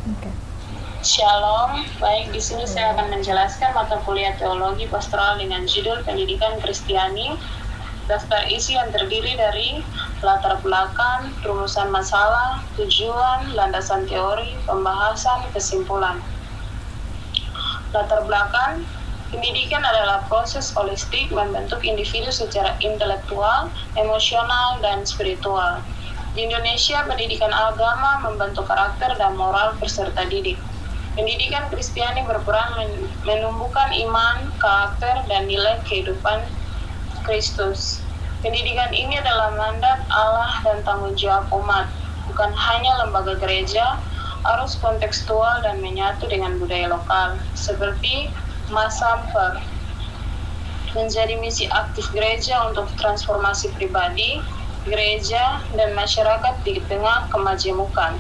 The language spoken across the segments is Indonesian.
Okay. Shalom, baik di sini saya akan menjelaskan mata kuliah teologi pastoral dengan judul Pendidikan Kristiani. Daftar isi yang terdiri dari latar belakang, rumusan masalah, tujuan, landasan teori, pembahasan, kesimpulan. Latar belakang, pendidikan adalah proses holistik membentuk individu secara intelektual, emosional, dan spiritual. Di Indonesia, pendidikan agama membentuk karakter dan moral peserta didik. Pendidikan Kristiani berperan menumbuhkan iman, karakter, dan nilai kehidupan Kristus. Pendidikan ini adalah mandat Allah dan tanggung jawab umat, bukan hanya lembaga gereja, harus kontekstual dan menyatu dengan budaya lokal, seperti Masamper, menjadi misi aktif gereja untuk transformasi pribadi, gereja, dan masyarakat di tengah kemajemukan.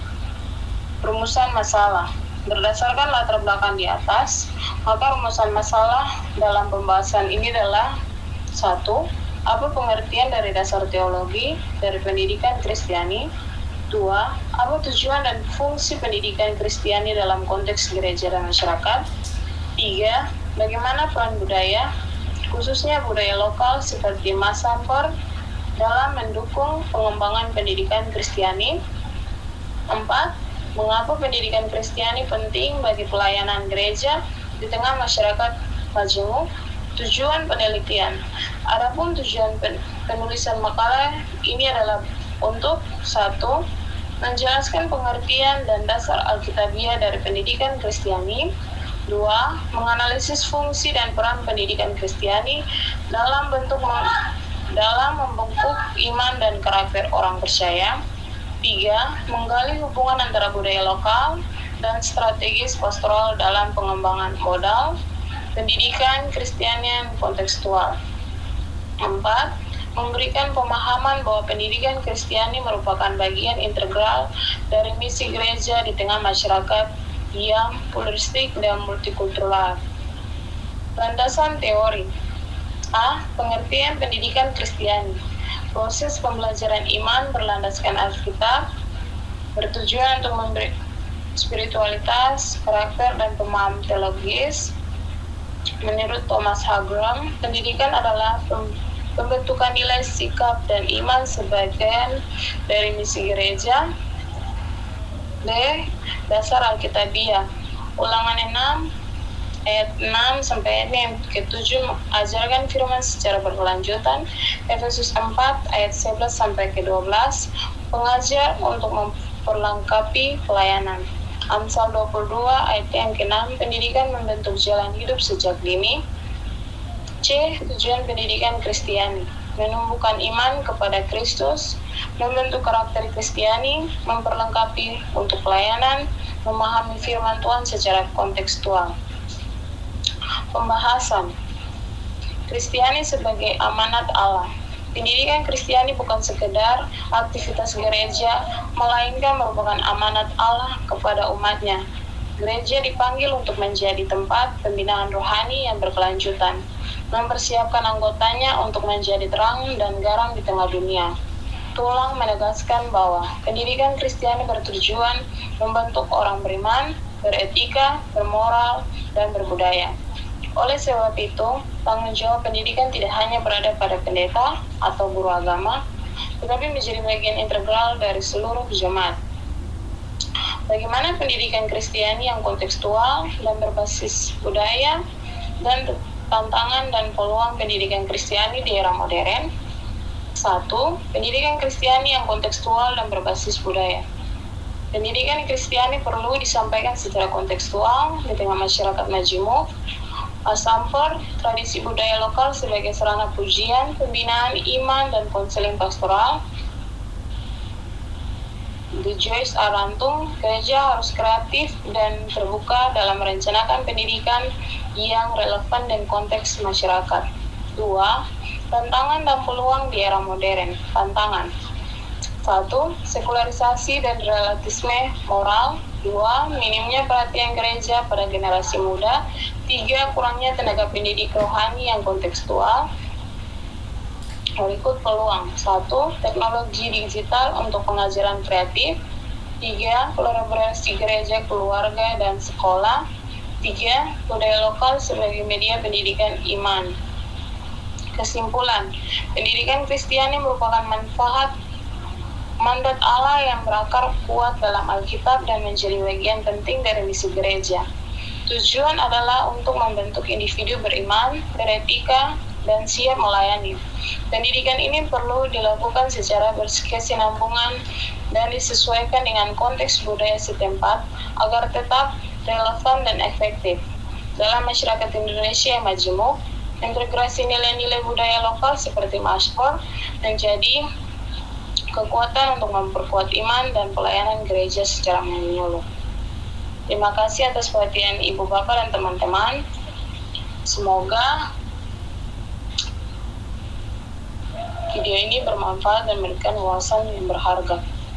Rumusan masalah. Berdasarkan latar belakang di atas, maka rumusan masalah dalam pembahasan ini adalah 1. Apa pengertian dari dasar teologi dari pendidikan Kristiani? 2. Apa tujuan dan fungsi pendidikan Kristiani dalam konteks gereja dan masyarakat? 3. Bagaimana peran budaya, khususnya budaya lokal seperti Masamper, dalam mendukung pengembangan pendidikan Kristiani? 4. Mengapa pendidikan Kristiani penting bagi pelayanan gereja di tengah masyarakat majemuk? Tujuan penelitian. Adapun tujuan penulisan makalah ini adalah untuk 1. Menjelaskan pengertian dan dasar Alkitabiah dari pendidikan Kristiani. 2. Menganalisis fungsi dan peran pendidikan Kristiani dalam membentuk iman dan karakter orang percaya. 3. Menggali hubungan antara budaya lokal dan strategis pastoral dalam pengembangan modal pendidikan Kristiani kontekstual. 4. Memberikan pemahaman bahwa pendidikan Kristiani merupakan bagian integral dari misi gereja di tengah masyarakat yang pluralistik dan multikultural. Landasan teori. A. Pengertian pendidikan Kristiani. Proses pembelajaran iman berlandaskan Alkitab, bertujuan untuk memberi spiritualitas, karakter, dan pemahaman teologis. Menurut Thomas Hagram, pendidikan adalah pembentukan nilai sikap dan iman sebagian dari misi gereja. B. Dasar Alkitabiah. Ulangan 6 ayat 6 sampai ayat ke-7 ajarkan firman secara berkelanjutan. Efesus 4 ayat 11 sampai ke-12 pengajar untuk memperlengkapi pelayanan. Amsal 22 ayat yang ke-6 pendidikan membentuk jalan hidup sejak dini. C. Tujuan pendidikan Kristiani. Menumbuhkan iman kepada Kristus, membentuk karakter Kristiani, memperlengkapi untuk pelayanan, memahami firman Tuhan secara kontekstual. Pembahasan Kristiani sebagai amanat Allah. Pendidikan Kristiani bukan sekedar aktivitas gereja, melainkan merupakan amanat Allah kepada umatnya. Gereja dipanggil untuk menjadi tempat pembinaan rohani yang berkelanjutan, mempersiapkan anggotanya untuk menjadi terang dan garam di tengah dunia. Tulang menegaskan bahwa pendidikan Kristiani bertujuan membentuk orang beriman, beretika, bermoral, dan berbudaya. Oleh sebab itu, tanggung jawab pendidikan tidak hanya berada pada pendeta atau guru agama, tetapi menjadi bagian integral dari seluruh jemaat. Bagaimana pendidikan Kristiani yang kontekstual dan berbasis budaya dan tantangan dan peluang pendidikan Kristiani di era modern? 1. Pendidikan Kristiani yang kontekstual dan berbasis budaya. Pendidikan Kristiani perlu disampaikan secara kontekstual di tengah masyarakat majemuk. Masamper, tradisi budaya lokal sebagai sarana pujian, pembinaan iman, dan konseling pastoral. The Joyce Arantung, gereja harus kreatif dan terbuka dalam merencanakan pendidikan yang relevan dan konteks masyarakat. 2. Tantangan dan peluang di era modern. Tantangan. 1. Sekularisasi dan relativisme moral. 2. Minimnya perhatian gereja pada generasi muda. 3. Kurangnya tenaga pendidik rohani yang kontekstual. Berikut peluang. 1. Teknologi digital untuk pengajaran kreatif. 3. Kolaborasi gereja, keluarga, dan sekolah. 3. Budaya lokal sebagai media pendidikan iman. Kesimpulan, pendidikan Kristiani merupakan mandat Allah yang berakar kuat dalam Alkitab dan menjadi bagian penting dari misi gereja. Tujuan adalah untuk membentuk individu beriman, beretika, dan siap melayani. Pendidikan ini perlu dilakukan secara berkesinambungan dan disesuaikan dengan konteks budaya setempat agar tetap relevan dan efektif. Dalam masyarakat Indonesia yang majemuk, integrasi nilai-nilai budaya lokal seperti Maskor menjadi kekuatan untuk memperkuat iman dan pelayanan gereja secara menyeluruh. Terima kasih atas perhatian Ibu Bapak dan teman-teman. Semoga video ini bermanfaat dan memberikan wawasan yang berharga.